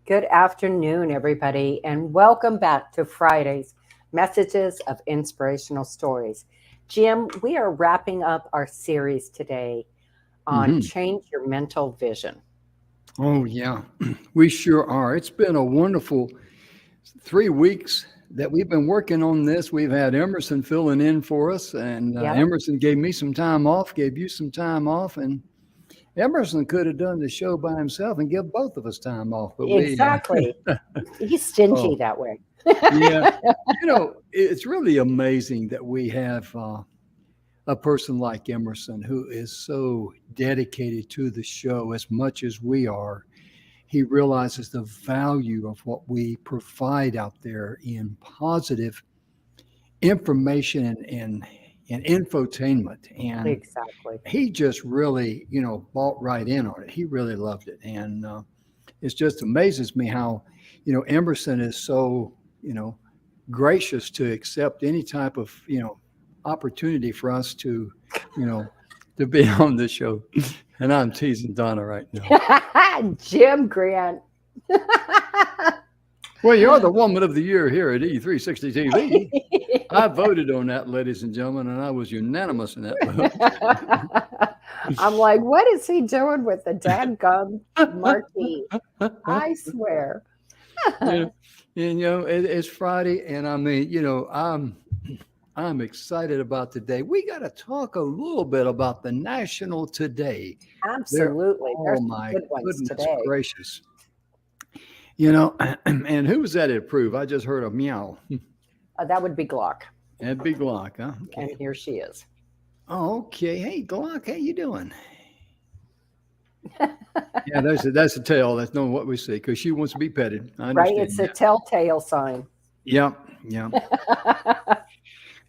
Good afternoon, everybody, and welcome back to Friday's Messages of Inspirational Stories. Jim, we are wrapping up our series today on Hmm. change your mental vision. Oh, yeah, we sure are. It's been a wonderful 3 weeks that we've been working on this. We've had Emerson filling in for us, and Yep, Emerson gave me some time off, gave you some time off, and Emerson could have done the show by himself and give both of us time off, but exactly. He's stingy oh, that way. yeah. It's really amazing that we have a person like Emerson who is so dedicated to the show as much as we are. He realizes the value of what we provide out there in positive information and infotainment. And Exactly. he just really, bought right in on it. He really loved it. And it just amazes me how, Emerson is so, you know, gracious to accept any type of, opportunity for us you know, to be on the show. And I'm teasing Donna right now. Jim Grant. Well, you're the woman of the year here at E360 TV. I voted on that, ladies and gentlemen, and I was unanimous in that vote. I'm like, what is he doing with the dadgum marquee? I swear. you know, it's Friday, and I mean, I'm excited about today. We got to talk a little bit about the National Today. There, Absolutely. oh There's some my good ones goodness today. gracious! And who was that to approve? I just heard a meow. That would be Glock. That big Glock, huh? And Okay. here she is. Oh, okay. Hey, Glock, how you doing? Yeah, that's a tail. That's not what we see because she wants to be petted. I Right? understand It's a that. telltale sign. Yeah, yeah.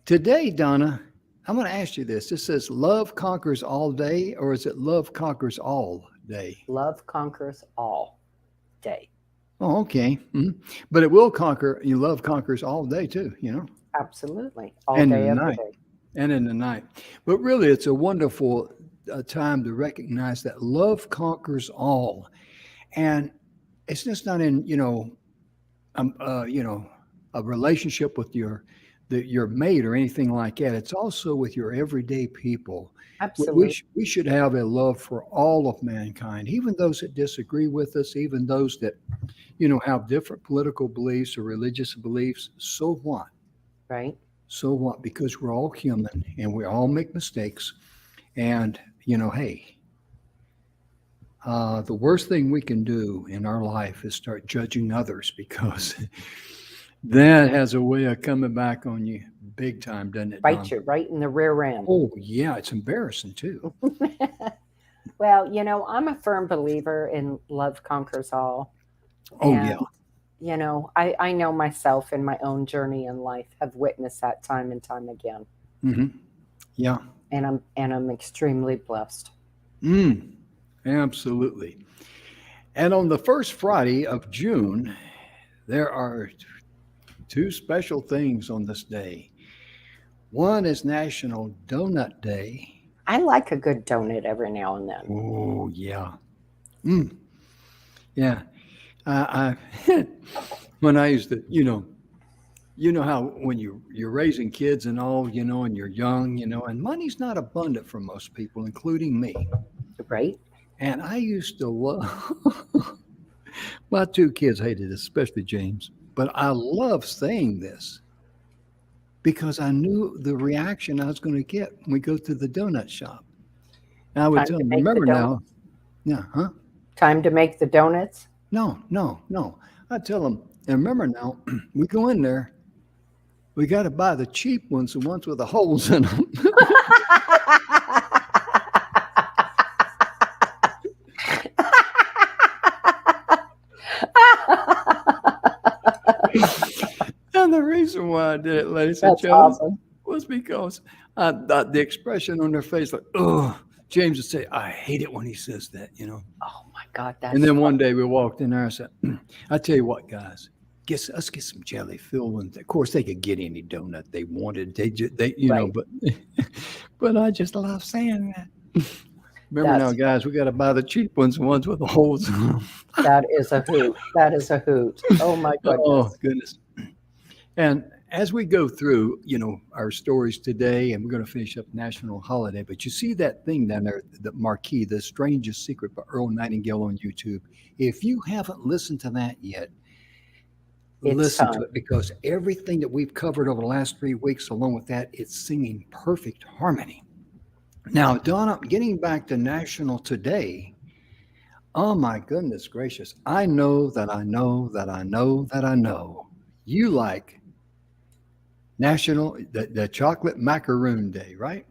Today, Donna, I'm going to ask you this. This says love conquers all day, or is it love conquers all day? Love conquers all day. Oh, okay. But it will conquer. Love conquers all day too. Absolutely. All And in day, the every night, day. and in the night. But really, it's a wonderful time to recognize that love conquers all, and it's just not in um, uh, you know, a relationship with your mate or anything like that. It's also with your everyday people. We Absolutely. we should have a love for all of mankind, even those that disagree with us, even those that have different political beliefs or religious beliefs. So what? Right? So what? Because we're all human and we all make mistakes. And hey, the worst thing we can do in our life is start judging others because that has a way of coming back on you big time, doesn't it, Bite Don? you right in the rear end. Oh, yeah, it's embarrassing too. Well, I'm a firm believer in love conquers all. Oh, And, yeah. I know myself in my own journey in life have witnessed that time and time again. Hmm. Yeah. And I'm extremely blessed. Mm, absolutely. And on the first Friday of June, there are two special things on this day. One is National Donut Day. I like a good donut every now and then. Oh, yeah. Mm, yeah. I when I used to, how when you're raising kids and all, and you're young, and money's not abundant for most people, including me. Right? And I used to love my two kids hated it, especially James. But I love saying this because I knew the reaction I was going to get when we go to the donut shop. And I would Time tell to them, make the remember donuts. now, yeah, huh? Time to make the donuts. No, no, no. I tell them, and remember now, we go in there, we got to buy the cheap ones, the ones with the holes in them. And the reason why I did it, ladies and That's gentlemen, awesome. was because the expression on their face, like, oh, James would say, I hate it when he says that. Oh my God, And that's then one day we walked in there and said, I tell you what, guys, let's get some jelly filled ones. Of course, they could get any donut they wanted. They, but, but I just love saying that. Remember now, That's guys, we got to buy the cheap ones, the ones with the holes in them. that is a hoot. That is a hoot. Oh my Oh, goodness. goodness. And as we go through, our stories today, and we're going to finish up National Holiday, but you see that thing down there, the marquee, The Strangest Secret by Earl Nightingale on YouTube. If you haven't listened to that yet, It's listen to time. it because everything that we've covered over the last 3 weeks, along with that, it's singing perfect harmony. Now, Donna, getting back to National today, oh my goodness gracious, I know that I know that I know that I know you like National, the Chocolate Macaroon Day, right?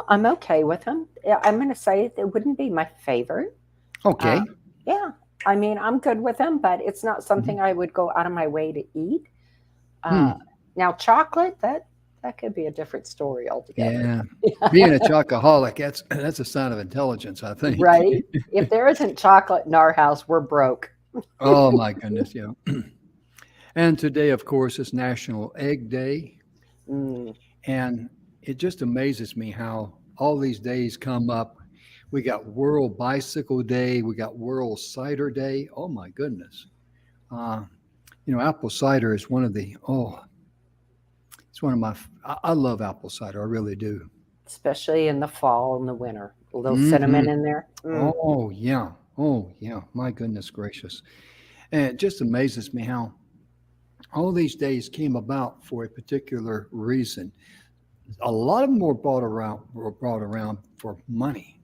I'm okay with them. Yeah, I'm going to say it wouldn't be my favorite. Uh, Okay. yeah, I mean, I'm good with them, but it's not Mhm. something I would go out of my way to eat. Uh, Hmm. Now, chocolate, that could be a different story altogether. Yeah. Being a chocoholic, that's a sign of intelligence, I think. Right? If there isn't chocolate in our house, we're broke. Oh my goodness, yeah. And today, of course, is National Egg Day. Mm, And it just amazes me how all these days come up. We got World Bicycle Day, we got World Cider Day. Oh my goodness. Uh, apple cider is one of the, it's one of my, I love apple cider. I really do. especially in the fall and the winter. A little Hmm. cinnamon in there. Mm, Oh, yeah. Oh, yeah. My goodness gracious. And it just amazes me how all these days came about for a particular reason. A lot of them were brought around for money.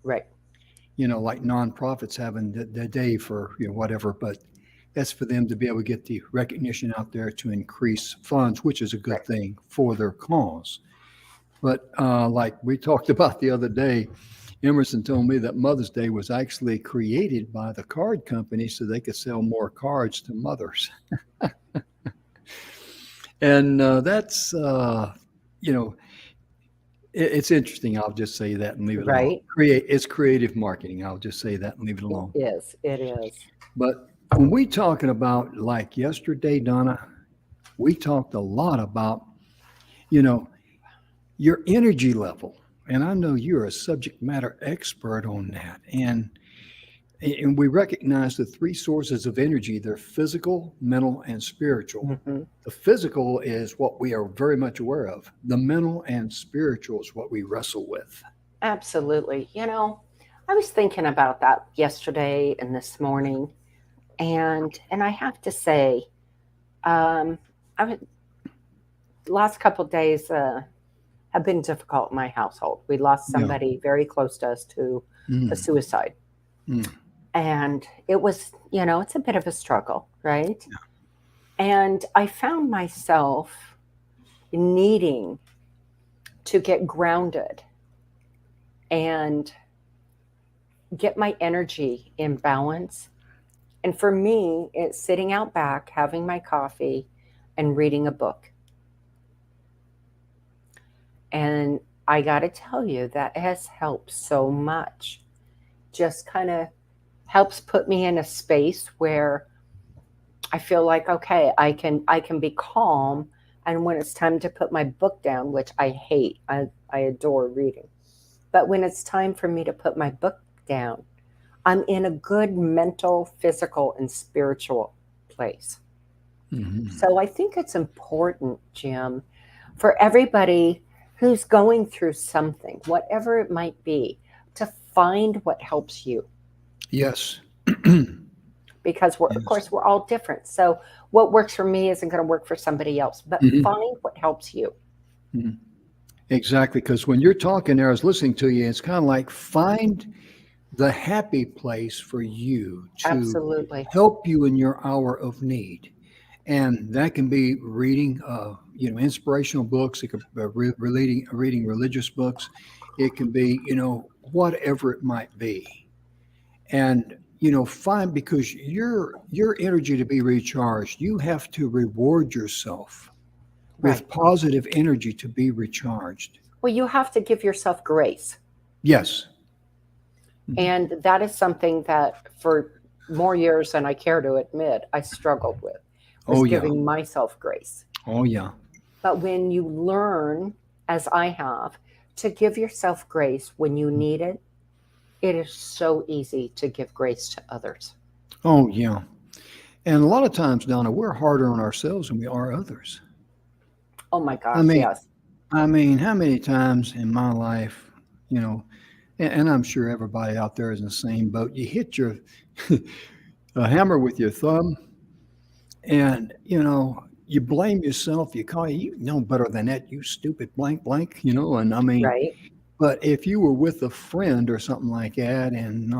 right, Like nonprofits having the day for whatever, but that's for them to be able to get the recognition out there to increase funds, which is a good right. thing for their cause. But like we talked about the other day, Emerson told me that Mother's Day was actually created by the card company so they could sell more cards to mothers. And that's, you know, it's interesting. I'll just say that and leave it alone. Right? It's creative marketing. I'll just say that and leave it It alone. is. It is. But when we talking about like yesterday, Donna, we talked a lot about, you know, your energy level. And I know you're a subject matter expert on that. And we recognize the three sources of energy. They're physical, mental, and spiritual. Hmm. The physical is what we are very much aware of. The mental and spiritual is what we wrestle with. Absolutely. I was thinking about that yesterday and this morning, and I have to say, um, last couple of days have been difficult in my household. We lost Yeah. somebody very close to us to a Mm, suicide, mm. and it was, it's a bit of a struggle, right? And I found myself needing to get grounded and get my energy in balance. And for me, it's sitting out back, having my coffee, and reading a book. And I got to tell you, that has helped so much. Just kind of helps put me in a space where I feel like, okay, I can be calm. And when it's time to put my book down, which I hate, I adore reading. But when it's time for me to put my book down, I'm in a good mental, physical, and spiritual place. Mhm. So I think it's important, Jim, for everybody who's going through something, whatever it might be, to find what helps you, Yes. because of Yes. course we're all different. So what works for me isn't going to work for somebody else, but Mhm. find what helps you. Mhm. Exactly. Because when you're talking there, I was listening to you, it's kind of like find the happy place for you to Absolutely. help you in your hour of need. And that can be reading, inspirational books. It could be reading religious books. It can be, whatever it might be. And find because your energy to be recharged, you have to reward yourself Right. with positive energy to be recharged. Well, you have to give yourself grace. Yes. Mhm. And that is something that for more years than I care to admit, I struggled with, was Oh yeah. giving myself grace. Oh yeah. But when you learn, as I have, to give yourself grace when you need it, It is so easy to give grace to others. Oh, yeah. And a lot of times, Donna, we're harder on ourselves than we are others. Oh my I gosh, mean, yes. how many times in my life, you know, and I'm sure everybody out there is in the same boat. You hit your a hammer with your thumb, and you blame yourself. You call you know better than that. You stupid blank blank. And I mean, Right. but if you were with a friend or something like that, and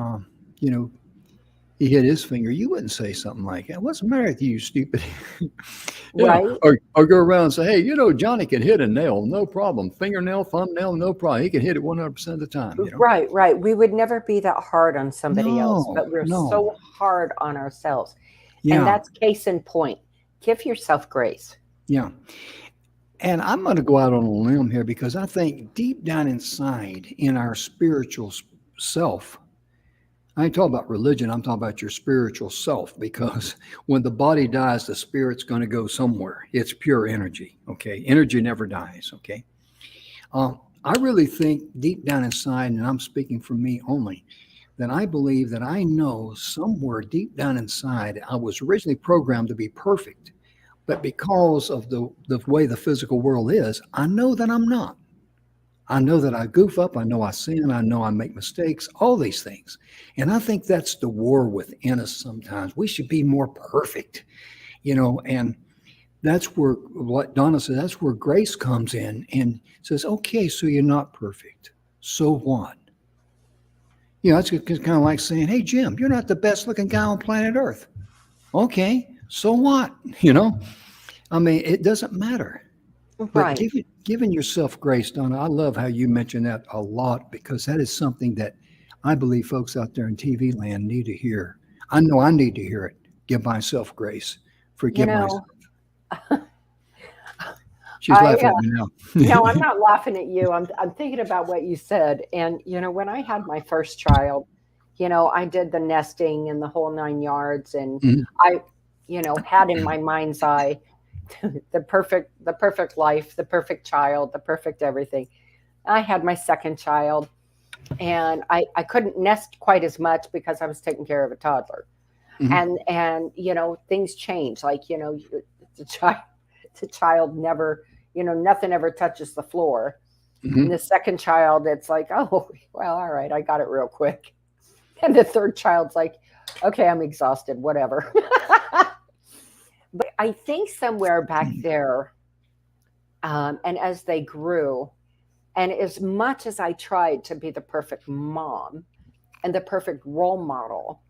you know, he hit his finger, you wouldn't say something like that. What's the matter with you, stupid? Right. Or go around and say, hey, Johnny can hit a nail, no problem. Fingernail, thumbnail, no problem. He can hit it 100% of the time. Right, right. We would never be that hard on somebody else, No, but we're no, so hard on ourselves. And yeah, that's case in point. Give yourself grace. yeah. And I'm going to go out on a limb here because I think deep down inside in our spiritual self, I ain't talking about religion, I'm talking about your spiritual self because when the body dies, the spirit's going to go somewhere. It's pure energy, okay? Energy never dies, okay? I really think deep down inside, and I'm speaking for me only, that I believe that I know somewhere deep down inside, I was originally programmed to be perfect. But because of the way the physical world is, I know that I'm not. I know that I goof up. I know I sin. I know I make mistakes, all these things. And I think that's the war within us sometimes. We should be more perfect, and that's where what Donna said, that's where grace comes in and says, okay, so you're not perfect. So what? It's kind of like saying, hey, Jim, you're not the best looking guy on planet Earth. Okay, so what? I mean, it doesn't matter. But Right. giving yourself grace, Donna, I love how you mention that a lot because that is something that I believe folks out there in TV land need to hear. I know I need to hear it. Give myself grace. You Forgive myself. know, She's I laughing at me no, I'm now. not laughing at you. I'm thinking about what you said. And when I had my first child, I did the nesting and the whole 9 yards, and Mhm. I, had in my mind's eye the perfect life, the perfect child, the perfect everything. I had my second child, and I couldn't nest quite as much because I was taking care of a toddler. Mhm. And things change. Like, the child the child never, nothing ever touches the floor. And the Mhm. second child, it's like, oh, well, all right, I got it real quick. And the third child's like, okay, I'm exhausted, whatever. But I think somewhere back there, and as they grew, and as much as I tried to be the perfect mom and the perfect role model,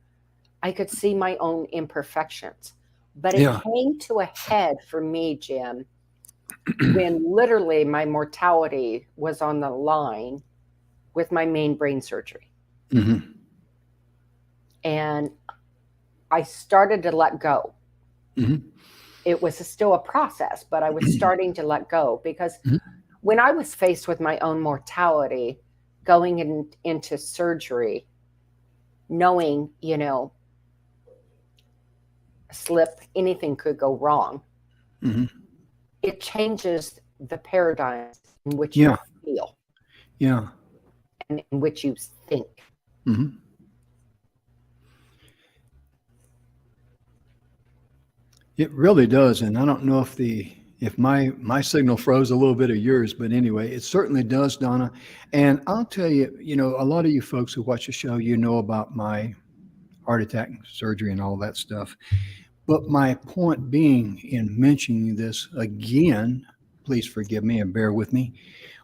I could see my own imperfections. But it Yeah. came to a head for me, Jim, when literally my mortality was on the line with my main brain surgery. Mhm. And I started to let go. Mhm. It was still a process, but I was starting to let go because Mhm. when I was faced with my own mortality, going into surgery, knowing, slip, anything could go wrong, Mhm. it changes the paradigm in which you Yeah. feel Yeah. and in which you think. Mhm. It really does, and I don't know if my signal froze a little bit of yours, but anyway, it certainly does, Donna. And I'll tell you, a lot of you folks who watch the show, about my heart attack surgery and all that stuff. But my point being in mentioning this again, please forgive me and bear with me,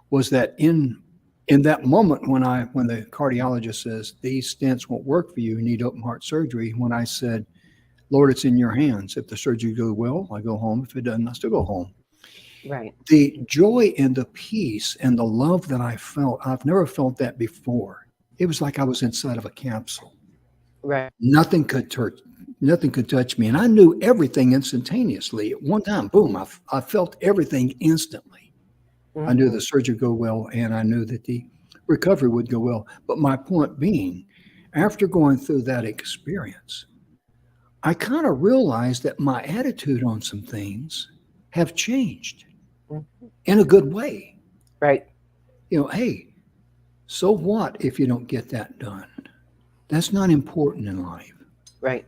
was that in that moment when the cardiologist says these stents won't work for you, you need open heart surgery, when I said, Lord, it's in your hands. If the surgery goes well, I go home. If it doesn't, I still go home. Right. The joy and the peace and the love that I felt, I've never felt that before. It was like I was inside of a capsule. Right. Nothing could touch, nothing could touch me. And I knew everything instantaneously. At one time, boom, I felt everything instantly. I knew Hmm. the surgery would go well, and I knew that the recovery would go well. But my point being, after going through that experience, I kind of realized that my attitude on some things have changed in a good way. Right. Hey, So what if you don't get that done? That's not important in life. Right.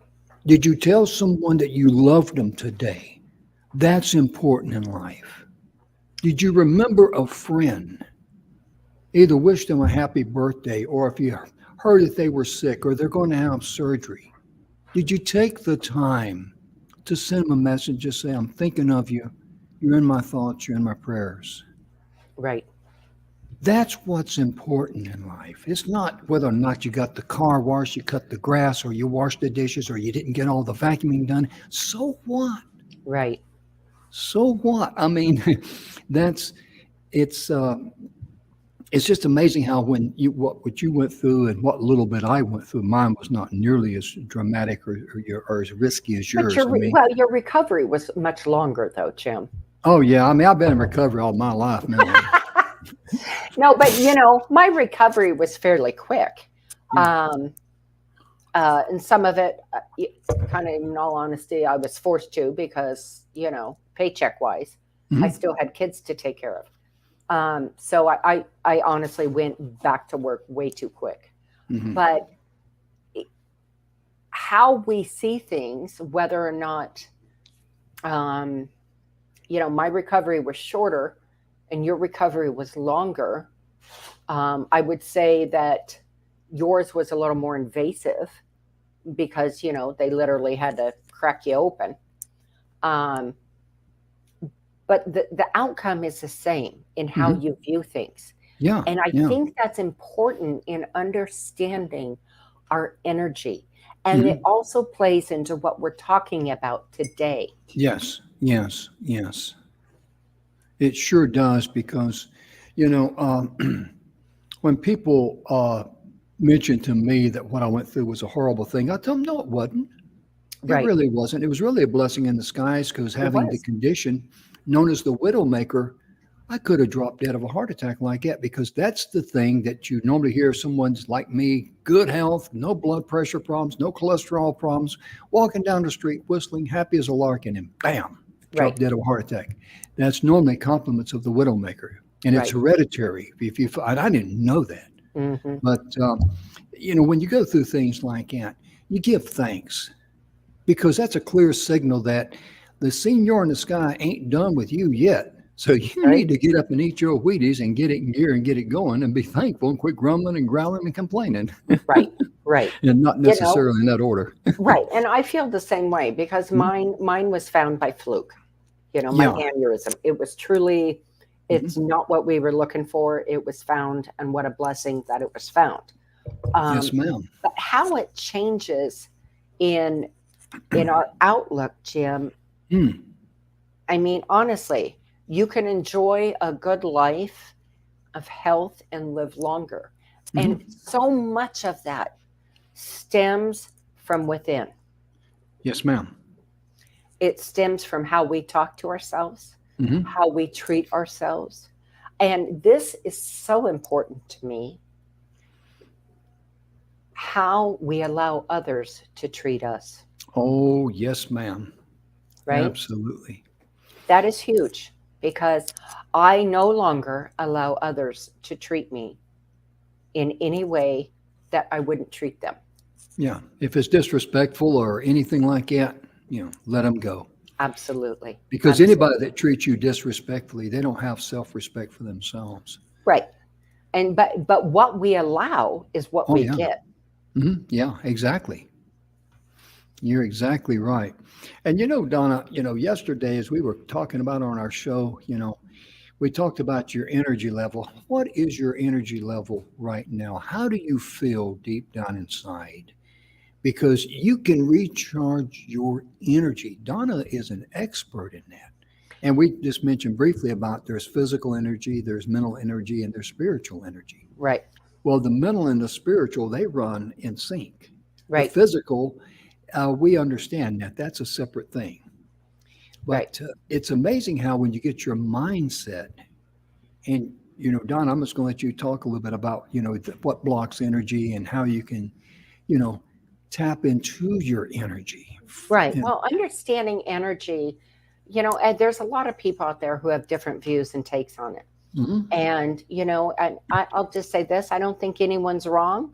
Did you tell someone that you loved them today? That's important in life. Did you remember a friend? Either wish them a happy birthday, or if you heard that they were sick or they're going to have surgery, did you take the time to send them a message, just say, I'm thinking of you. You're in my thoughts, you're in my prayers. Right. That's what's important in life. It's not whether or not you got the car washed, you cut the grass, or you washed the dishes, or you didn't get all the vacuuming done. So what? Right. So what? I mean, that's it's uh, it's just amazing how when what you went through and what little bit I went through, mine was not nearly as dramatic or as risky as But yours. I mean, your recovery was much longer though, Jim. oh yeah, I mean I've been in recovery all my life mentally. No, but my recovery was fairly quick. Yeah. And some of it, kind of in all honesty, I was forced to because, paycheck wise, I Mhm. still had kids to take care of. So I honestly went back to work way too quick. Mhm. But how we see things, whether or not, my recovery was shorter and your recovery was longer, I would say that yours was a little more invasive because, they literally had to crack you open. Um, but the outcome is the same in how Mhm. you view things. Yeah. And I Yeah. think that's important in understanding our energy. And it Mhm. also plays into what we're talking about today. Yes. Yes. Yes. It sure does because, you know, when people mention to me that what I went through was a horrible thing, I tell them, no, it wasn't. It Right. really wasn't. It was really a blessing in disguise because It having the was. condition known as the widowmaker, I could have dropped dead of a heart attack like that because that's the thing that you normally hear someone's like me, good health, no blood pressure problems, no cholesterol problems, walking down the street whistling, happy as a lark, and then bam, drop Right. dead of a heart attack. That's normally compliments of the widowmaker. And it's Right. hereditary. If you, I didn't know that. Hmm. But, when you go through things like that, you give thanks because that's a clear signal that the senior in the sky ain't done with you yet. So you Right. need to get up and eat your Wheaties and get it in gear and get it going and be thankful and quit grumbling and growling and complaining. Right. Right. And not You know, necessarily in that order. right. And I feel the same way because Mhm. mine was found by fluke. My Yeah. aneurysm. It was truly, it's Mhm. not what we were looking for. It was found, and what a blessing that it was found. Yes, ma'am. But how it changes in our outlook, Jim. Mm. I mean, honestly, you can enjoy a good life of health and live longer. And Mhm. so much of that stems from within. Yes, ma'am. It stems from how we talk to ourselves, Mhm. how we treat ourselves. And this is so important to me, how we allow others to treat us, Oh, yes, ma'am. right? Absolutely. That is huge because I no longer allow others to treat me in any way that I wouldn't treat them. Yeah. If it's disrespectful or anything like that, let them go. Absolutely. Because anybody Absolutely. that treats you disrespectfully, they don't have self-respect for themselves. Right. And but what we allow is what Oh we yeah. get. Yeah, exactly. You're exactly right. And Donna, yesterday as we were talking about on our show, we talked about your energy level. What is your energy level right now? How do you feel deep down inside? Because you can recharge your energy. Donna is an expert in that. And we just mentioned briefly about there's physical energy, there's mental energy, and there's spiritual energy. Right. Well, the mental and the spiritual, they run in sync. The Right. physical, we understand that that's a separate thing. Right. But it's amazing how when you get your mindset, and Don, I'm just going to let you talk a little bit about what blocks energy and how you can you know tap into your energy. Right. And, Well, understanding energy, and there's a lot of people out there who have different views and takes on it. Mhm. And, and I'll just say this, I don't think anyone's wrong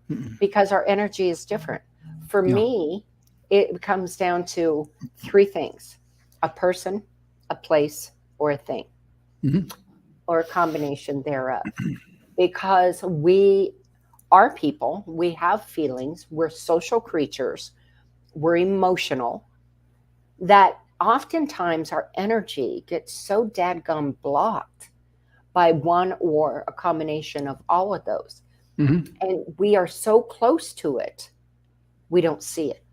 Mm-mm. because our energy is different. For Yeah. me, it comes down to three things: a person, a place, or a thing, Mhm. or a combination thereof. Because we are people, we have feelings, we're social creatures, we're emotional, that oftentimes our energy gets so dadgum blocked by one or a combination of all of those. Mhm. And we are so close to it, we don't see it.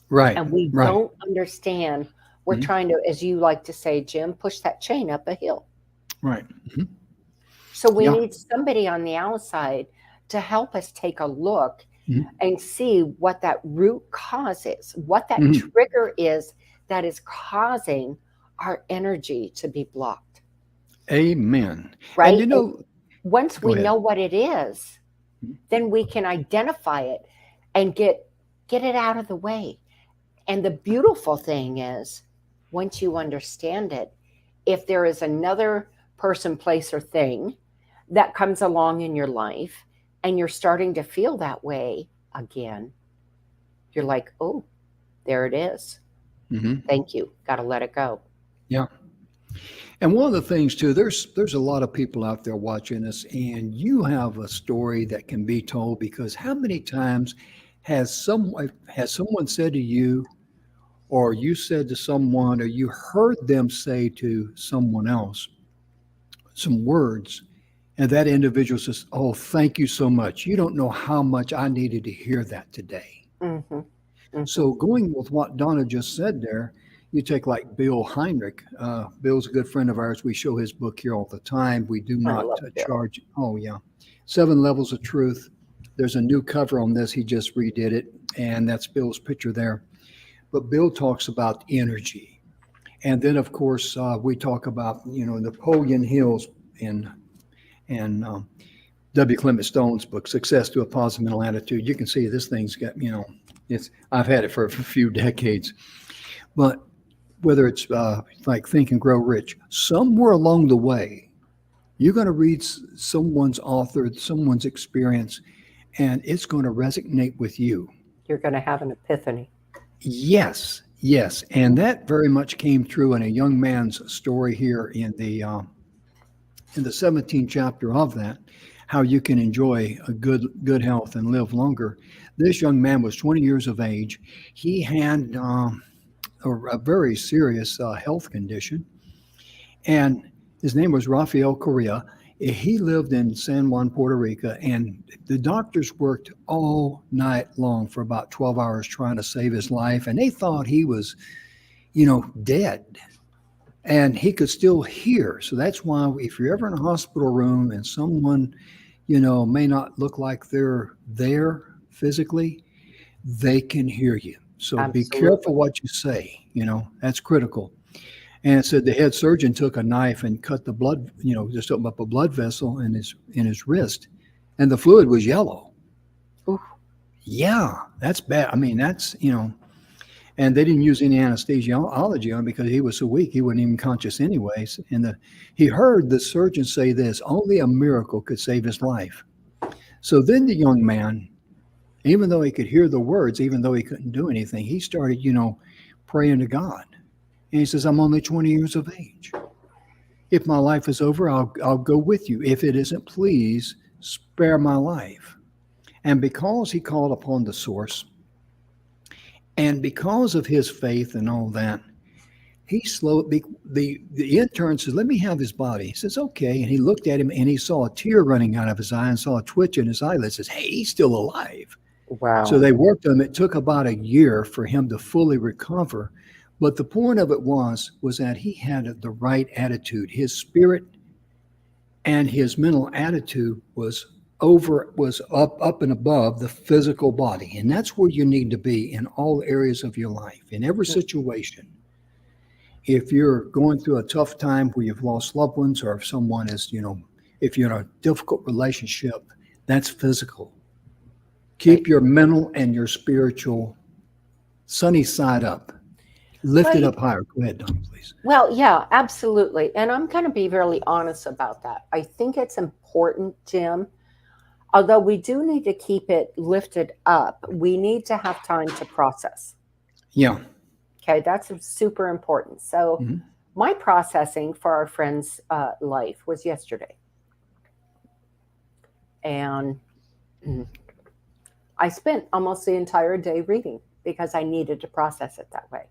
Right. And we Right. don't understand. We're Mhm. trying to, as you like to say, Jim, push that chain up a hill. Right. Mhm. So we Yeah. need somebody on the outside to help us take a look Mhm. and see what that root cause is, what that Mhm. trigger is that is causing our energy to be blocked, Amen. And right? you And know, once go we ahead. know what it is, Mhm. then we can identify it and get it out of the way. And the beautiful thing is, once you understand it, if there is another person, place, or thing that comes along in your life and you're starting to feel that way again, you're like, oh, there it is. Mhm. Thank you. Got to let it go. Yeah. And one of the things too, there's a lot of people out there watching us, and you have a story that can be told because how many times has someone said to you, or you said to someone, or you heard them say to someone else some words, and that individual says, "Oh, thank you so much. You don't know how much I needed to hear that today." Mm-hmm. Mm-hmm. So going with what Donna just said there, you take like Bill Heinrich. Bill's a good friend of ours. We show his book here all the time. We do I not love Bill. charge. Oh yeah, 7 Levels of Truth. There's a new cover on this. He just redid it, and that's Bill's picture there. But Bill talks about energy, and then of course we talk about Napoleon Hill's and W. Clement Stone's book, Success to a Positive Mental Attitude. You can see this thing's got it's I've had it for a few decades. But whether it's like Think and Grow Rich, somewhere along the way, you're going to read someone's author, someone's experience, and it's going to resonate with you. You're going to have an epiphany. Yes, yes, and that very much came through in a young man's story here in the 17th chapter of that. How you can enjoy a good health and live longer. This young man was 20 years of age. He had a very serious health condition, and his name was Rafael Correa. He lived in San Juan, Puerto Rico, and the doctors worked all night long for about 12 hours trying to save his life, and they thought he was, dead. And he could still hear. So that's why if you're ever in a hospital room and someone, may not look like they're there physically, they can hear you. So be careful Absolutely. what you say. That's critical. And it said the head surgeon took a knife and cut the blood, just opened up a blood vessel in his wrist, and the fluid was yellow. Ooh, Yeah, that's bad. I mean, and they didn't use any anesthesiology on him because he was so weak he wasn't even conscious anyways. And he heard the surgeon say this: only a miracle could save his life. So then the young man, even though he could hear the words, even though he couldn't do anything, he started, praying to God. And he says, "I'm only 20 years of age. If my life is over, I'll go with you. If it isn't, please spare my life." And because he called upon the source, and because of his faith and all that, he slowed. The intern says, "Let me have his body." He says, "Okay." And he looked at him and he saw a tear running out of his eye and saw a twitch in his eyelid. Says, "Hey, he's still alive." So wow. they worked on him. It took about a year for him to fully recover. But the point of it was that he had the right attitude. His spirit and his mental attitude was up and above the physical body. And that's where you need to be in all areas of your life, in every situation. If you're going through a tough time where you've lost loved ones, or if someone is, if you're in a difficult relationship, that's physical. Right. Keep your mental and your spiritual sunny side up. lift Well, it up higher. Go ahead, Donna, please. well, yeah, absolutely. And I'm going to be really honest about that. I think it's important, Jim, although we do need to keep it lifted up, we need to have time to process. Yeah. Okay, that's super important. So, Hmm. my processing for our friend's life was yesterday. And I spent almost the entire day reading because I needed to process it that way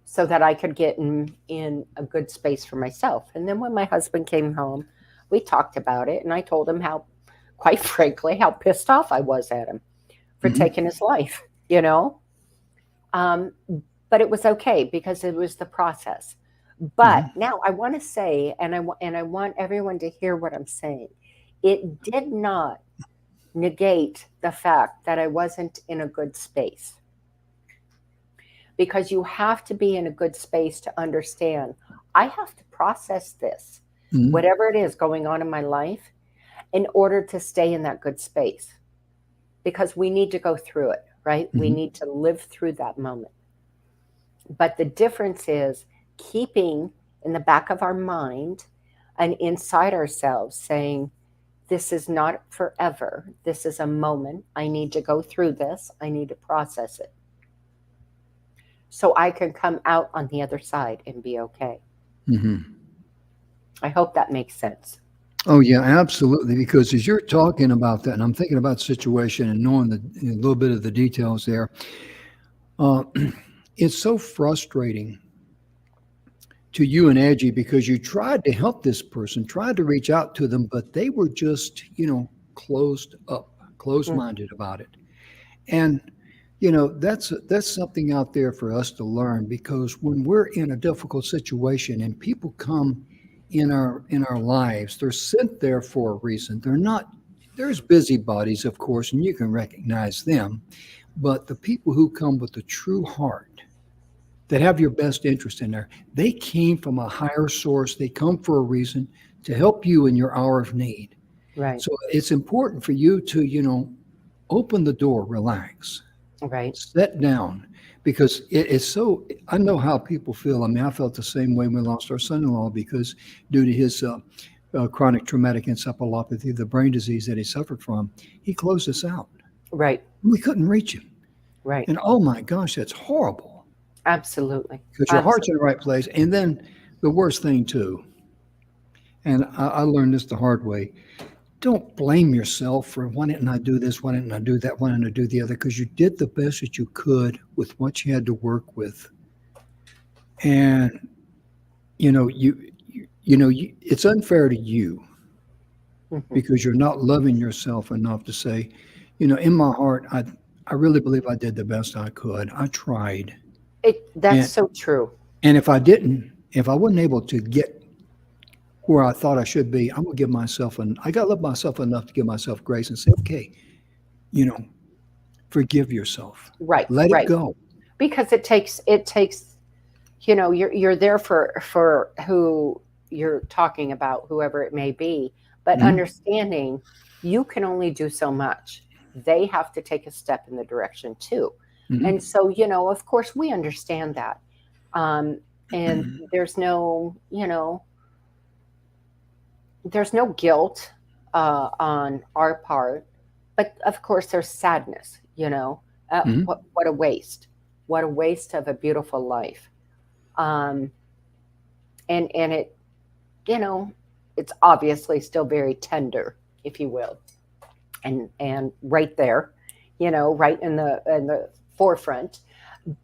so that I could get in a good space for myself. And then when my husband came home, we talked about it. And I told him how, quite frankly, how pissed off I was at him for Hmm. taking his life, you know? Um, but it was okay because it was the process. But Hmm. now I want to say, and I want everyone to hear what I'm saying. It did not negate the fact that I wasn't in a good space because you have to be in a good space to understand. I have to process this, Hmm. whatever it is going on in my life, in order to stay in that good space because we need to go through it, right? We Hmm. need to live through that moment. But the difference is keeping in the back of our mind and inside ourselves saying, this is not forever. This is a moment. I need to go through this. I need to process it so I can come out on the other side and be okay. Hmm. I hope that makes sense. Oh yeah, absolutely. Because as you're talking about that, and I'm thinking about the situation and knowing a little bit of the details there, uh, it's so frustrating to you and Angie because you tried to help this person, tried to reach out to them, but they were just, closed up, closed Mm, minded about it. And that's something out there for us to learn because when we're in a difficult situation and people come in our lives, they're sent there for a reason. They're not. There's busybodies, of course, and you can recognize them, but the people who come with the true heart that have your best interest in there, they came from a higher source. They come for a reason to help you in your hour of need. right, So it's important for you to, open the door, relax, right. sit down, because it's so. I know how people feel. I mean, I felt the same way when we lost our son-in-law because due to his chronic traumatic encephalopathy, the brain disease that he suffered from, he closed us out. Right, We couldn't reach him. right. And oh my gosh, that's horrible Absolutely. because your heart's Absolutely. in the right place. And then the worst thing, too, and I learned this the hard way, don't blame yourself for why didn't I do this, why didn't I do that, why didn't I do the other, because you did the best that you could with what you had to work with. And it's unfair to you Hmm. because you're not loving yourself enough to say, in my heart, I really believe I did the best I could. I tried. That's And so true. and if I wasn't able to get where I thought I should be, I'm gonna give myself I gotta love myself enough to give myself grace and say, okay, you know, forgive yourself. Right, Let it right. go. Because it takes you're there for who you're talking about, whoever it may be, but Mhm. understanding you can only do so much. They have to take a step in the direction too. And Mhm. so, of course we understand that. Um, and there's no guilt on our part, but of course there's sadness. Mhm. What a waste! What a waste of a beautiful life. Um, and you know, it's obviously still very tender, if you will, and right there, right in the forefront.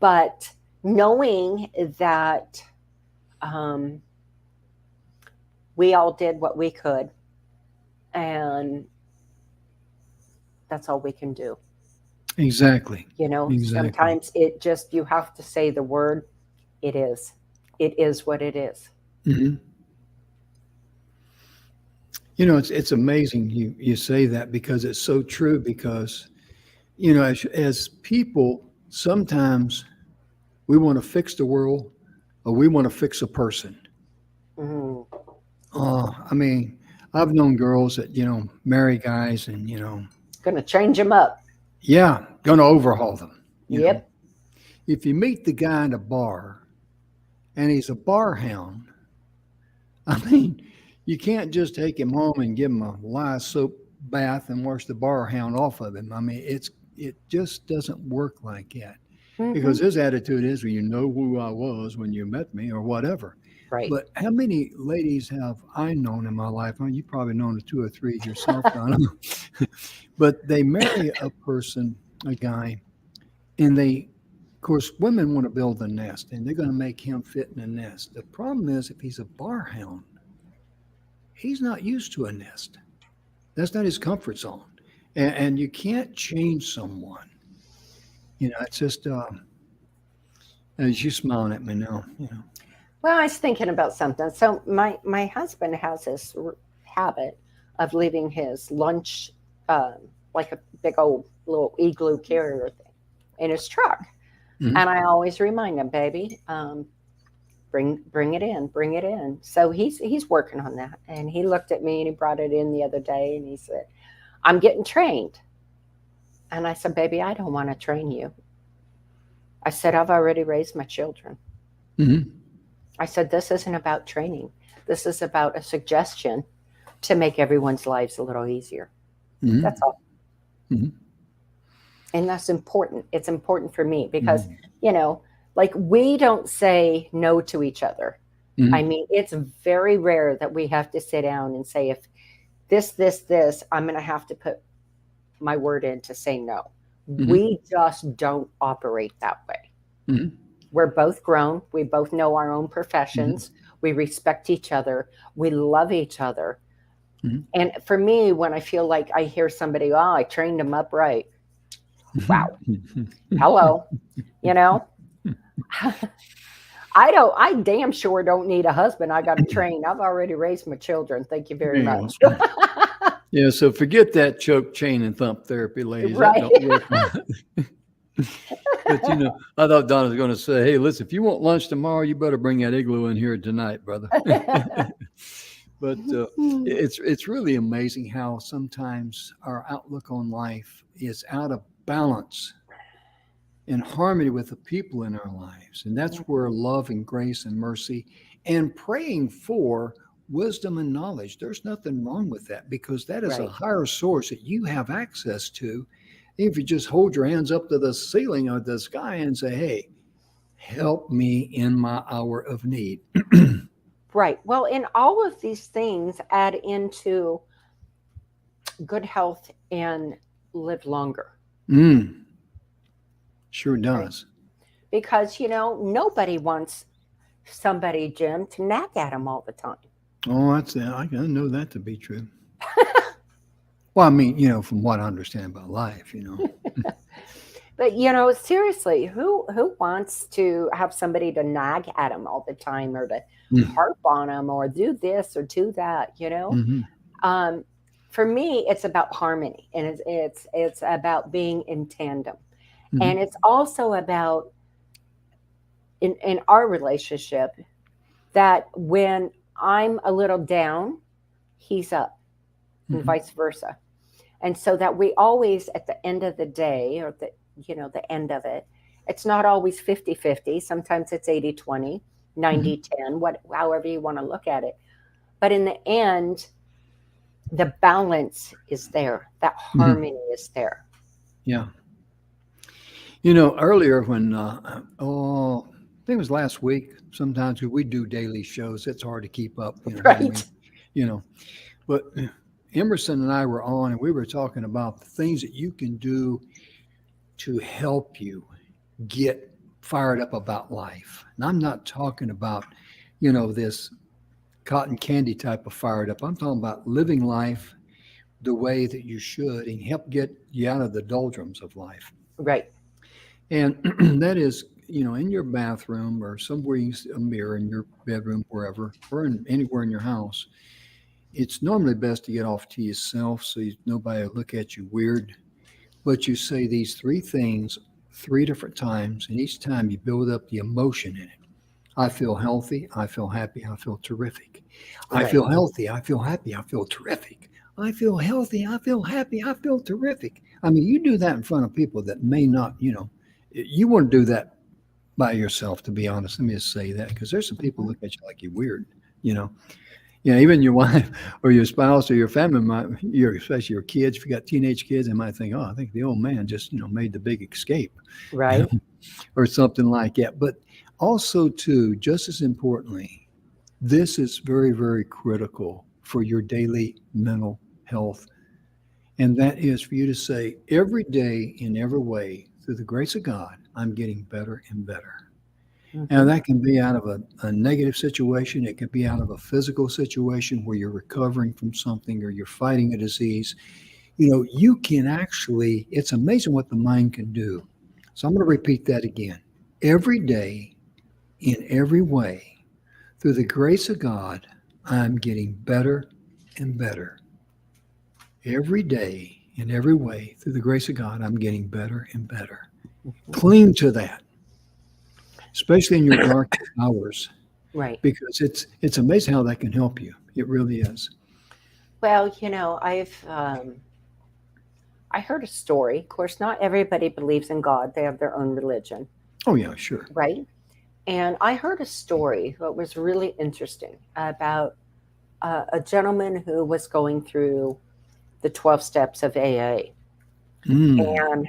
But knowing that um, we all did what we could, and that's all we can do. Exactly. Exactly. Sometimes it just you have to say the word. It is. It is what it is. Mhm. It's amazing you say that because it's so true because as people sometimes we want to fix the world or we want to fix a person. Mhm. I mean, I've known girls that, marry guys and, Gonna change them up. yeah, gonna overhaul them, you know. Yep. if you meet the guy in a bar and he's a bar hound, I mean, you can't just take him home and give him a lye soap bath and wash the bar hound off of him. I mean, it just doesn't work like that because Hmm. his attitude is, well, you know who I was when you met me or whatever. Right. But how many ladies have I known in my life? Well, you probably known two or three yourself, Donna. But they marry a person, a guy, and they, of course, women want to build a nest and they're going to make him fit in a nest. The problem is if he's a bar hound, he's not used to a nest. That's not his comfort zone. And you can't change someone. You know, it's just, as you smiling at me now, you know. Well, I was thinking about something. So my husband has this habit of leaving his lunch, um, like a big old little igloo carrier thing, in his truck, Mhm. and I always remind him, baby, bring it in, bring it in. So he's working on that, and he looked at me and he brought it in the other day, and he said, "I'm getting trained," and I said, "Baby, I don't want to train you." I said, "I've already raised my children." Mhm. I said, "This isn't about training. This is about a suggestion to make everyone's lives a little easier." That's Mhm. all. Mhm. And that's important. It's important for me because, Mhm. you know, like we don't say no to each other. I Mhm. mean, it's very rare that we have to sit down and say, if this, I'm going to have to put my word in to say no. Mhm. We just don't operate that way. Mhm. We're both grown. We both know our own Mhm. professions. We respect each other. We love each other. Mhm. And for me, when I feel like I hear somebody, oh, I trained them up right. Wow. Hello. You know, I damn sure don't need a husband. I got to train. I've already raised my children. Thank you very Yeah. much. Yeah. So forget that choke, chain, and thump therapy, ladies. That Right. don't work. But you know, I thought Don was going to say, "Hey, listen, if you want lunch tomorrow, you better bring that igloo in here tonight, brother." But it's really amazing how sometimes our outlook on life is out of balance in harmony with the people in our lives, and that's where love and grace and mercy and praying for wisdom and knowledge. There's nothing wrong with that because that is a Right. higher source that you have access to. If you just hold your hands up to the ceiling or the sky and say, "Hey, help me in my hour of need." Right. Well, and all of these things add into good health and live longer. Mm, sure Right. does. Because, nobody wants somebody, Jim, to nag at them all the time. Oh, I know that to be true. Well, I mean, you know, from what I understand about life, you know. But seriously, who wants to have somebody to nag at them all the time or to Mm, harp on them or do this or do that? mhm, Um, for me, it's about harmony and it's about being in tandem, mhm, and it's also about in our relationship that when I'm a little down, he's up, and mhm, vice versa. And so that we always at the end of the day or the end of it, it's not always 50-50. Sometimes it's 80-20, mhm, 90-10, however you want to look at it. But in the end, the balance is there, that mhm. harmony is there. Yeah. You know, earlier when, I think it was last week, sometimes we do daily shows, it's hard to keep up, you know what I mean? Right. You know, but Emerson and I were on and we were talking about the things that you can do to help you get fired up about life. And I'm not talking about, you know, this cotton candy type of fired up. I'm talking about living life the way that you should and help get you out of the doldrums of life. Right. And that is, you know, in your bathroom or somewhere you see a mirror in your bedroom, wherever, or anywhere in your house. It's normally best to get off to yourself so nobody will look at you weird. But you say these three things three different times, and each time you build up the emotion in it. I feel healthy. I feel happy. I feel terrific. I Right. feel healthy. I feel happy. I feel terrific. I feel healthy. I feel happy. I feel terrific. I mean, you do that in front of people that may not, you know, you want to do that by yourself, to be honest. Let me just say that, because there's some people look at you like you're weird, you know. You know, even your wife or your spouse or your family might, especially your kids, if you got teenage kids, they might think, oh, I think the old man just, made the big escape, you Right. know, or something like that. But also, too, just as importantly, this is very, very critical for your daily mental health. And that is for you to say, every day in every way, through the grace of God, I'm getting better and better. Now, Hmm. that can be out of a negative situation. It can be out of a physical situation where you're recovering from something or you're fighting a disease. You can actually, it's amazing what the mind can do. So I'm going to repeat that again. Every day, in every way, through the grace of God, I'm getting better and better. Every day, in every way, through the grace of God, I'm getting better and better. Cling to that, especially in your darkest hours, Right. because it's amazing how that can help you. It really is. Well, I heard a story. Of course, not everybody believes in God. They have their own religion, Oh yeah, sure. right? And I heard a story that was really interesting about a gentleman who was going through the 12 steps of AA. Mm. And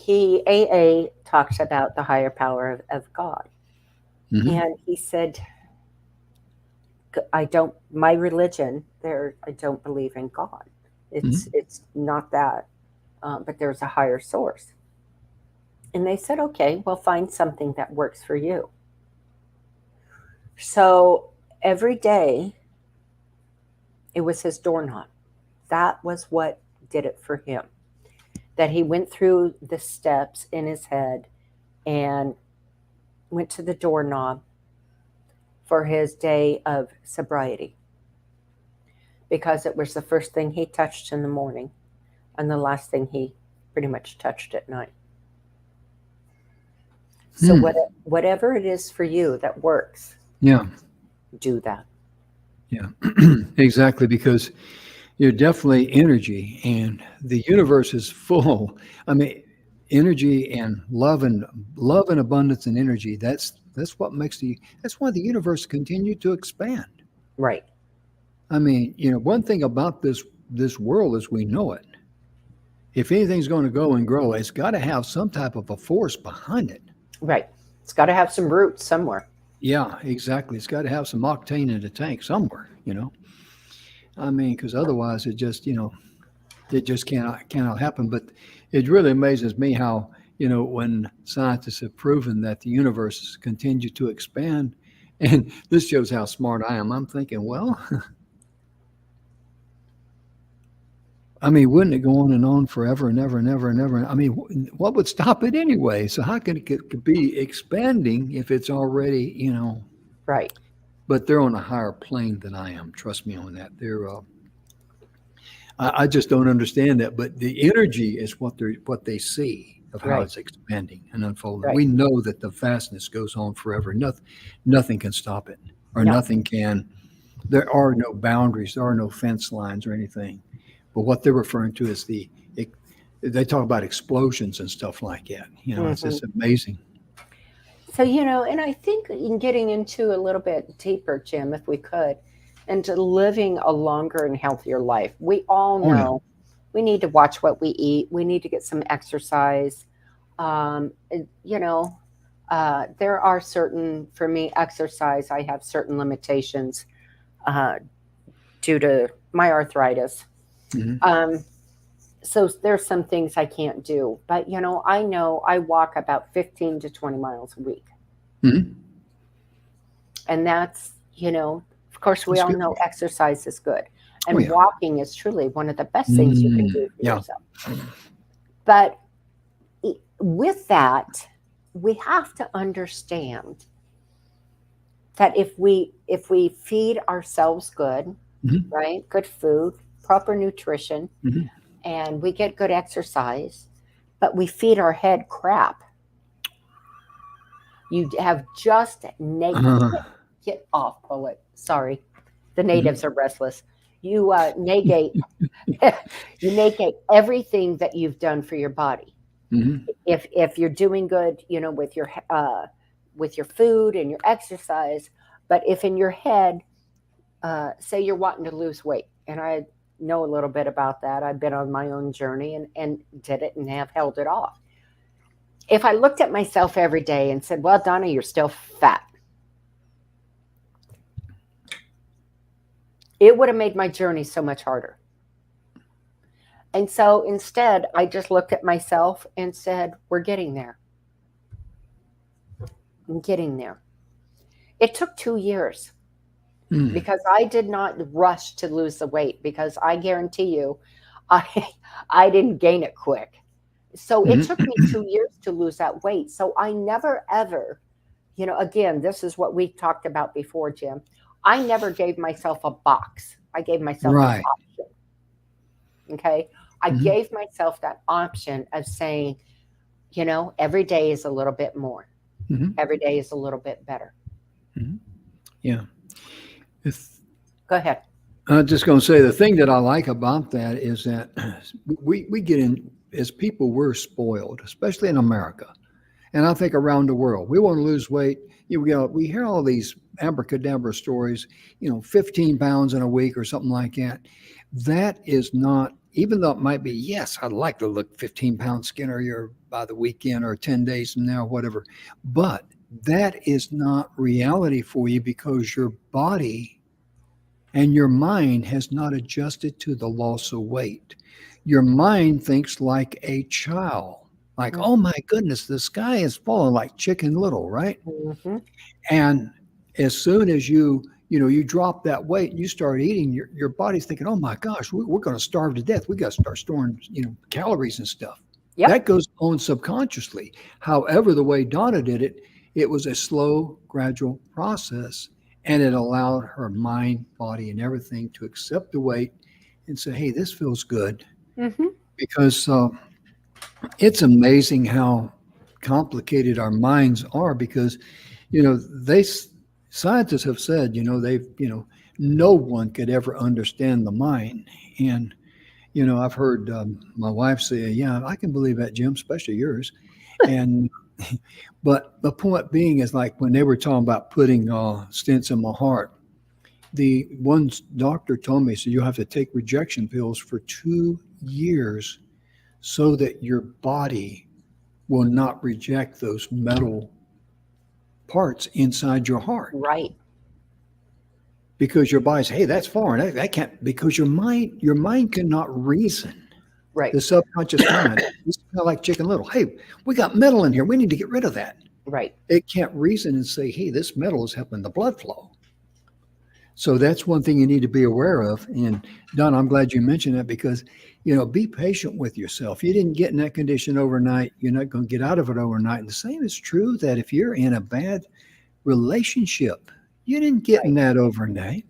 AA talks about the higher power of God. Hmm. And he said, I don't, my religion, I don't believe in God. Hmm. It's not that, but there's a higher source. And they said, okay, well, find something that works for you. So every day it was his doorknob. That was what did it for him. That he went through the steps in his head and went to the doorknob for his day of sobriety because it was the first thing he touched in the morning and the last thing he pretty much touched at night. So Hmm. whatever it is for you that works, Yeah, do that. yeah, exactly. Because you're definitely energy, and the universe is full. I mean, energy and love and abundance and energy. That's what makes that's why the universe continue to expand. Right. I mean, one thing about this world as we know it, if anything's going to go and grow, it's got to have some type of a force behind it. Right. It's got to have some roots somewhere. Yeah, exactly. It's got to have some octane in the tank somewhere. I mean, because otherwise it just cannot happen. But it really amazes me how, when scientists have proven that the universe continues to expand, and this shows how smart I am. I'm thinking, well, I mean, wouldn't it go on and on forever and ever and ever and ever? I mean, what would stop it anyway? So how can it be expanding if it's already. Right. But they're on a higher plane than I am. Trust me on that. I just don't understand that. But the energy is what they see of how Right. it's expanding and unfolding. Right. We know that the vastness goes on forever. Nothing can stop it, or No. nothing can. There are no boundaries. There are no fence lines or anything. But what they're referring to is they talk about explosions and stuff like that. It's Hmm. just amazing. So, and I think in getting into a little bit deeper, Jim, if we could, into living a longer and healthier life, we all Oh yeah. know we need to watch what we eat. We need to get some exercise. And, there are certain, for me, exercise, I have certain limitations uh, due to my arthritis. Hmm. Um, so there's some things I can't do, but I know I walk about 15 to 20 miles a week. Hmm. And that's, of course, we That's all good. know exercise is good. Oh And yeah. walking is truly one of the best things you can do for Yeah. yourself. But with that, we have to understand that if we feed ourselves good, Hmm. right? Good food, proper nutrition, Hmm. and we get good exercise, but we feed our head crap. You have just Uh, get off, poet. Sorry, the mhm. natives are restless. You negate you negate everything that you've done for your body. Hmm. If you're doing good, with your food and your exercise, but if in your head, say you're wanting to lose weight, and I know a little bit about that. I've been on my own journey and did it and have held it off. If I looked at myself every day and said, "Well, Donna, you're still fat," it would have made my journey so much harder. And so instead, I just looked at myself and said, "We're getting there. I'm getting there." It took 2 years Mm. because I did not rush to lose the weight, because I guarantee you, I I didn't gain it quick. So it took me Mhm. 2 years to lose that weight. So I never ever, again, this is what we talked about before, Jim. I never gave myself a box. I gave myself an Right. option. Okay. I Hmm. gave myself that option of saying, every day is a little bit more. Hmm. Every day is a little bit better. Hmm. Yeah. If, Go ahead. I'm just going to say the thing that I like about that is that we get in, as people, we're spoiled, especially in America. And I think around the world, we want to lose weight. We hear all these abracadabra stories, 15 pounds in a week or something like that. That is not, even though it might be, yes, I'd like to look 15 pounds skinnier by the weekend or 10 days from now, whatever. But that is not reality for you because your body and your mind has not adjusted to the loss of weight. Your mind thinks like a child, like, oh my goodness, the sky is falling like Chicken Little, right? Mm-hmm. And as soon as you drop that weight and you start eating, your body's thinking, oh my gosh, we're going to starve to death. We got to start storing, calories and stuff. Yep. That goes on subconsciously. However, the way Donna did it, it was a slow, gradual process, and it allowed her mind, body, and everything to accept the weight and say, hey, this feels good. Mm-hmm. Because it's amazing how complicated our minds are because they scientists have said they've no one could ever understand the mind. And I've heard my wife say, yeah, I can believe that, Jim, especially yours. And but the point being is, like, when they were talking about putting stents in my heart, the one doctor told me, so you have to take rejection pills for 2 years so that your body will not reject those metal parts inside your heart, Right. because your body's, hey, that's foreign. That can't, because your mind cannot reason. Right. The subconscious mind, it's kind of like Chicken Little. Hey, we got metal in here. We need to get rid of that. Right. It can't reason and say, hey, this metal is helping the blood flow. So that's one thing you need to be aware of. And Don, I'm glad you mentioned that because, be patient with yourself. You didn't get in that condition overnight. You're not going to get out of it overnight. And the same is true that if you're in a bad relationship, you didn't get in Right. that overnight,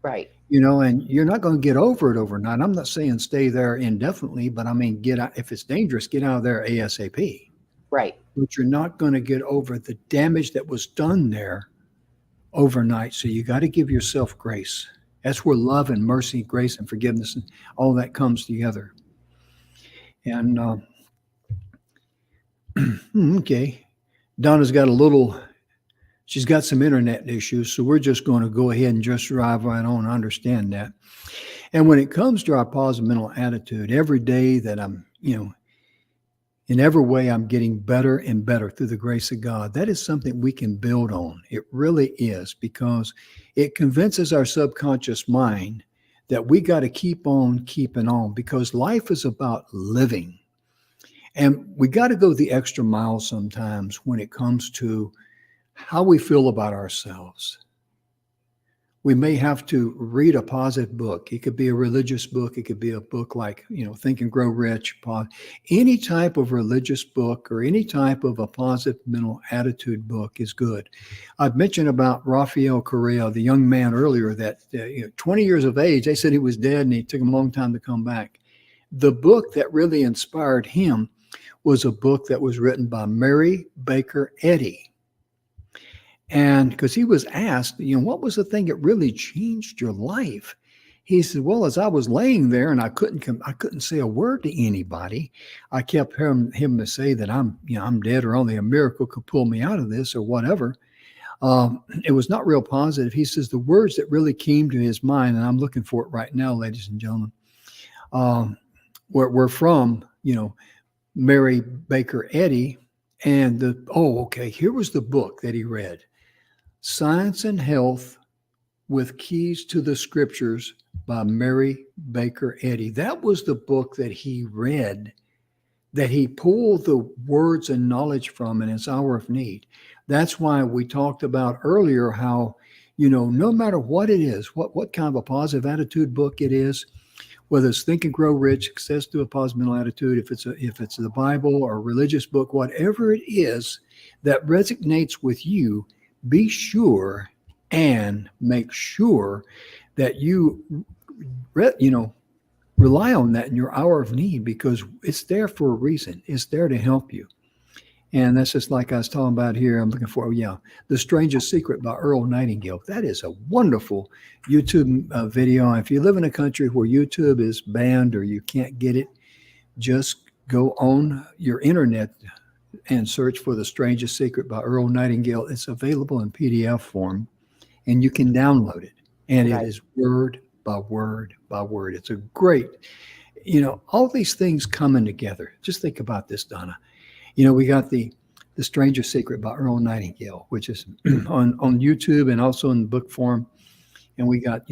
Right. and you're not going to get over it overnight. I'm not saying stay there indefinitely, but I mean, get out. If it's dangerous, get out of there ASAP. Right. But you're not going to get over the damage that was done there overnight. So you got to give yourself grace. That's where love and mercy, grace and forgiveness, and all that comes together. And okay, Donna's got a little. She's got some internet issues, so we're just going to go ahead and just drive right on. I understand that. And when it comes to our positive mental attitude, every day that I'm, in every way, I'm getting better and better through the grace of God. That is something we can build on. It really is, because it convinces our subconscious mind that we got to keep on keeping on, because life is about living. And we got to go the extra mile sometimes when it comes to how we feel about ourselves. We may have to read a positive book. It could be a religious book. It could be a book like, Think and Grow Rich. Any type of religious book or any type of a positive mental attitude book is good. I've mentioned about Rafael Correa, the young man earlier that, 20 years of age, they said he was dead and it took him a long time to come back. The book that really inspired him was a book that was written by Mary Baker Eddy. And because he was asked, what was the thing that really changed your life? He said, well, as I was laying there and I couldn't say a word to anybody, I kept hearing him to say that I'm dead or only a miracle could pull me out of this or whatever. It was not real positive. He says the words that really came to his mind, and I'm looking for it right now, ladies and gentlemen, were from, Mary Baker Eddy. And here was the book that he read, Science and Health with Keys to the Scriptures by Mary Baker Eddy. That was the book that he read, that he pulled the words and knowledge from in his hour of need. That's why we talked about earlier how, no matter what it is, what kind of a positive attitude book it is, whether it's Think and Grow Rich, Success Through a Positive Mental Attitude, if it's the Bible or a religious book, whatever it is that resonates with you, be sure and make sure that you rely on that in your hour of need, because it's there for a reason. It's there to help you. And that's just like I was talking about here. I'm looking for, The Strangest Secret by Earl Nightingale. That is a wonderful YouTube video. If you live in a country where YouTube is banned or you can't get it, just go on your internet and search for The Strangest Secret by Earl Nightingale. It's available in PDF form, and you can download it. And It is word by word by word. It's a great, all these things coming together. Just think about this, Donna. We got the Strangest Secret by Earl Nightingale, which is on YouTube and also in book form. And we got,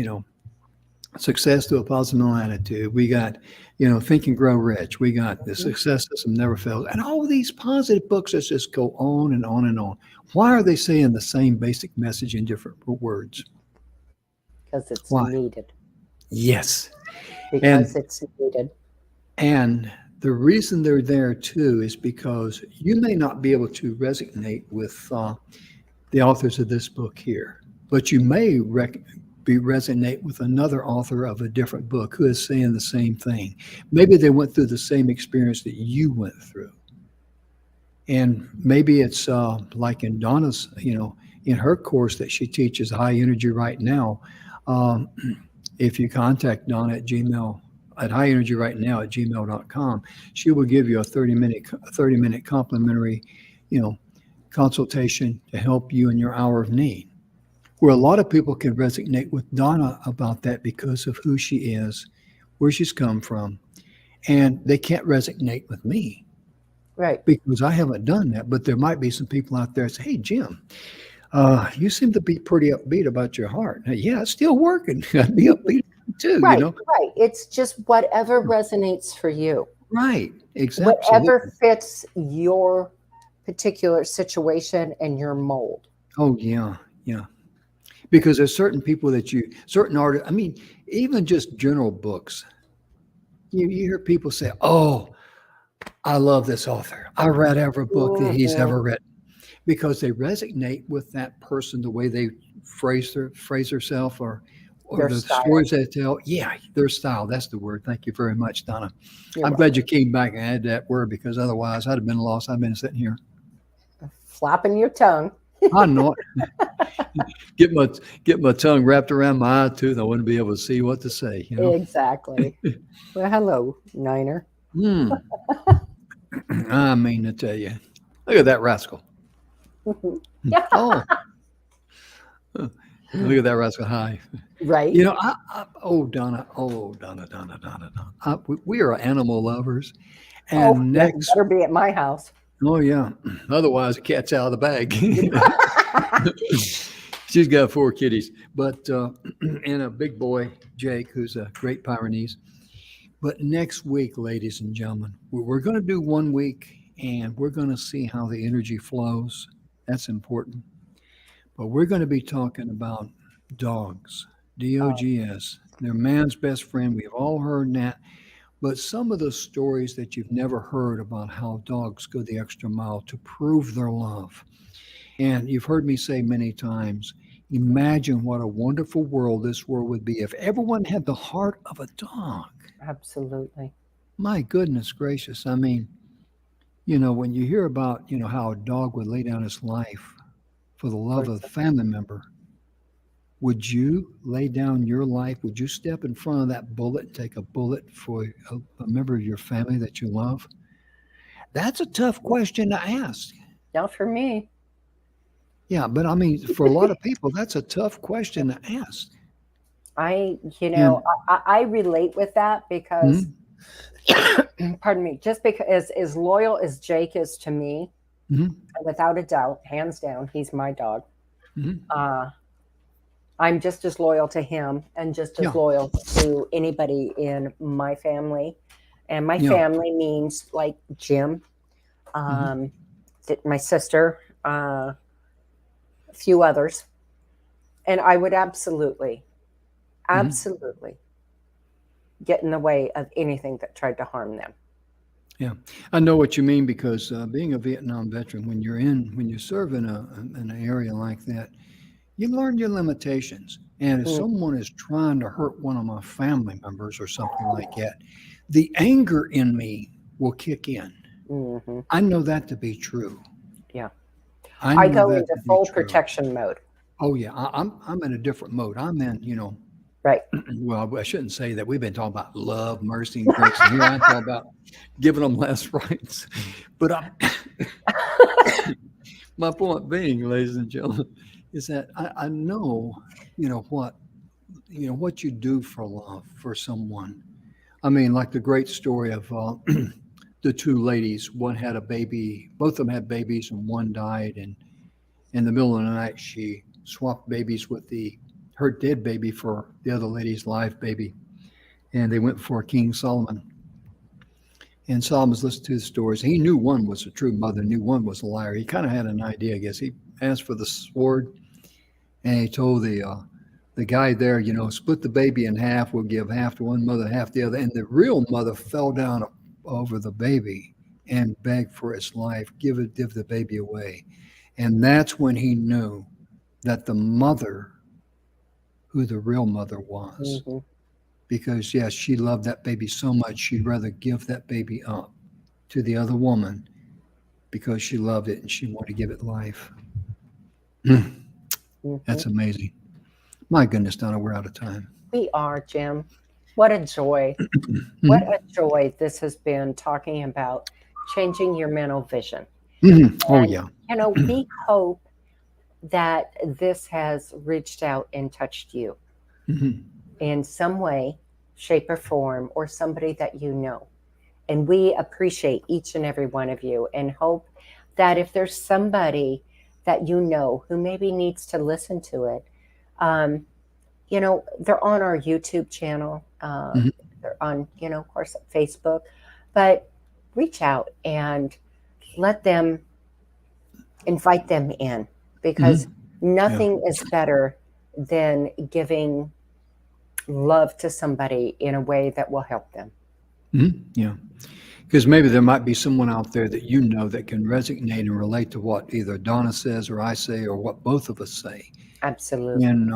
Success Through a Positive Mental Attitude. We got, Think and Grow Rich. We got The Success System Never Fails. And all of these positive books that just go on and on and on. Why are they saying the same basic message in different words? Because it's needed. Yes. Because it's needed. And the reason they're there too is because you may not be able to resonate with the authors of this book here, but you may resonate with another author of a different book who is saying the same thing. Maybe they went through the same experience that you went through. And maybe it's like in Donna's, in her course that she teaches, High Energy Right Now. If you contact Donna at highenergyrightnow@gmail.com, she will give you a 30-minute complimentary, consultation to help you in your hour of need. Where a lot of people can resonate with Donna about that because of who she is, where she's come from, and they can't resonate with me. Right. Because I haven't done that. But there might be some people out there that say, hey, Jim, you seem to be pretty upbeat about your heart. Yeah, it's still working. I'd be upbeat too, Right. It's just whatever resonates for you. Right. Exactly. Whatever fits your particular situation and your mold. Oh, yeah. Yeah. Because there's certain people certain artists, even just general books. You hear people say, oh, I love this author. I read every book that he's ever written. Because they resonate with that person, the way they phrase herself or the style. Stories they tell. Yeah, their style. That's the word. Thank you very much, Donna. I'm glad you came back and added that word, because otherwise I'd have been lost. I've been sitting here flapping your tongue. I know it. Get my tongue wrapped around my eye tooth. I wouldn't be able to see what to say. Exactly. Well, hello, Niner. I mean to tell you, look at that rascal. Oh, look at that rascal. Hi. Right. Donna. We are animal lovers. And next, better be at my house. Oh, yeah. Otherwise, the cat's out of the bag. She's got 4 kitties, but and a big boy, Jake, who's a Great Pyrenees. But next week, ladies and gentlemen, we're going to do 1 week, and we're going to see how the energy flows. That's important. But we're going to be talking about dogs, DOGS. They're man's best friend. We've all heard that. But some of the stories that you've never heard about how dogs go the extra mile to prove their love. And you've heard me say many times, imagine what a wonderful world this world would be if everyone had the heart of a dog. Absolutely. My goodness gracious. I mean, when you hear about, how a dog would lay down his life for the love of a family member, would you lay down your life? Would you step in front of that bullet and take a bullet for a member of your family that you love? That's a tough question to ask. Not for me. Yeah, but I mean, for a lot of people, that's a tough question to ask. I And I relate with that because, mhm, pardon me, just because as loyal as Jake is to me, mhm, without a doubt, hands down, he's my dog. mhm. Uh, I'm just as loyal to him and just as Yeah, loyal to anybody in my family. And my yeah, family means like Jim, mhm, um, my sister, a few others. And I would absolutely, mhm. absolutely get in the way of anything that tried to harm them. Yeah, I know what you mean because being a Vietnam veteran, when you serve in an area like that, you learn your limitations. And if Mm, someone is trying to hurt one of my family members or something like that, the anger in me will kick in. hmm. I know that to be true. Yeah. I I know go that into to be full true. protection mode. Oh yeah, I'm in a different mode. I'm in, Right. well, I shouldn't say that. We've been talking about love, mercy, and grace, and here I'm talking about giving them less rights. But my point being, ladies and gentlemen, is that I know, you know what, what you do for love for someone. I mean, like the great story of the two ladies. One had a baby. Both of them had babies, and one died. And in the middle of the night, she swapped babies with the her dead baby for the other lady's live baby, and they went for King Solomon. And Solomon's listened to the stories. He knew one was a true mother, knew one was a liar. He kind of had an idea, I guess. He asked for the sword, and he told the guy there, split the baby in half. We'll give half to one mother, half the other. And the real mother fell down over the baby and begged for its life, give the baby away. And that's when he knew that the mother, who the real mother was, Hmm. because yes, she loved that baby so much she'd rather give that baby up to the other woman because she loved it and she wanted to give it life. Hmm. That's amazing. My goodness, Donna, we're out of time. We are, Jim. What a joy. What Mhm. a joy this has been talking about changing your mental vision. Mhm. Oh, And, yeah. we hope that this has reached out and touched you Mhm. in some way, shape, or form, or somebody that you know. And we appreciate each and every one of you and hope that if there's somebody that you know who maybe needs to listen to it, um, they're on our YouTube channel. Mhm. They're on, of course, Facebook, but reach out and let them invite them in because Mhm. Yeah. nothing is better than giving love to somebody in a way that will help them. Mhm. Yeah. Because maybe there might be someone out there that that can resonate and relate to what either Donna says or I say or what both of us say. Absolutely. And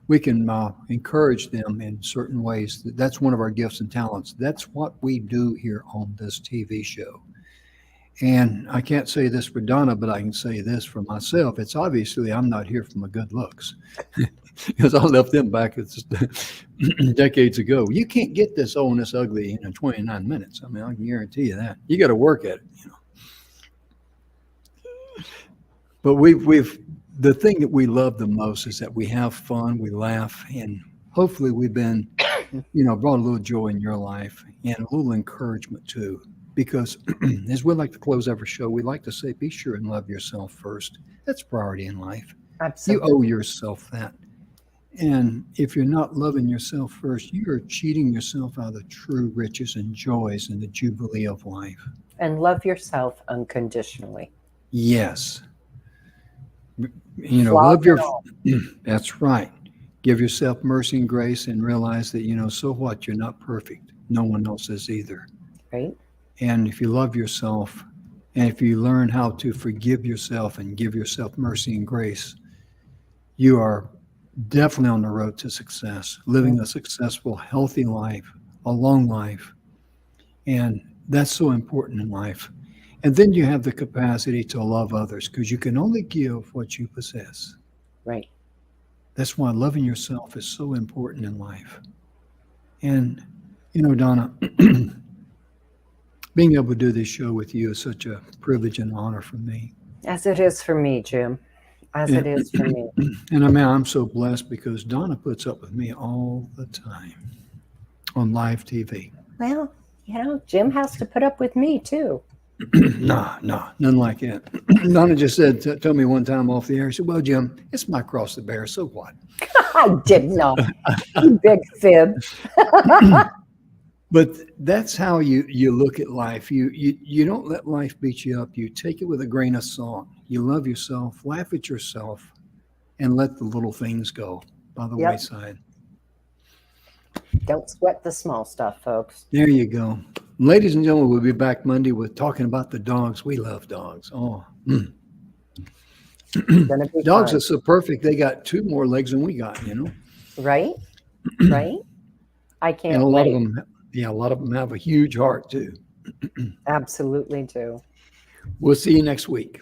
we can encourage them in certain ways. That's one of our gifts and talents. That's what we do here on this TV show. And I can't say this for Donna, but I can say this for myself. It's obviously I'm not here for my good looks because I left them back decades ago. You can't get this old and this ugly in 29 minutes. I mean, I can guarantee you that. You got to work at it. But we've the thing that we love the most is that we have fun, we laugh, and hopefully we've been, brought a little joy in your life and a little encouragement too. Because as we like to close every show, we like to say, be sure and love yourself first. That's priority in life. You Absolutely. owe yourself that. And if you're not loving yourself first, you are cheating yourself out of the true riches and joys and the jubilee of life. And love yourself unconditionally. Yes. Flaws Love and your, all, that's right. Give yourself mercy and grace and realize that, so what? You're not perfect. No one else is either. right? And if you love yourself and if you learn how to forgive yourself and give yourself mercy and grace, you are definitely on the road to success, Mm. living a successful, healthy life, a long life. And that's so important in life. And then you have the capacity to love others because you can only give what you possess. Right. That's why loving yourself is so important in life. And, Donna, being able to do this show with you is such a privilege and honor for me. As it is for me, Jim. As it And, is for me. and I'm so blessed because Donna puts up with me all the time on live TV. Well, Jim has to put up with me too. Nah, none like that. Donna just said, told me one time off the air, she said, well, Jim, it's my cross to bear, so what? I did not. You big fib. But that's how you look at life. You don't let life beat you up. You take it with a grain of salt. You love yourself, laugh at yourself, and let the little things go by the wayside. Don't sweat the small stuff, folks. There you go. Ladies and gentlemen, we'll be back Monday with talking about the dogs. We love dogs. Oh, dogs are so perfect. They got 2 more legs than we got, Right? Right? I can't And a lot wait. of them have a huge heart too. Absolutely do. We'll see you next week.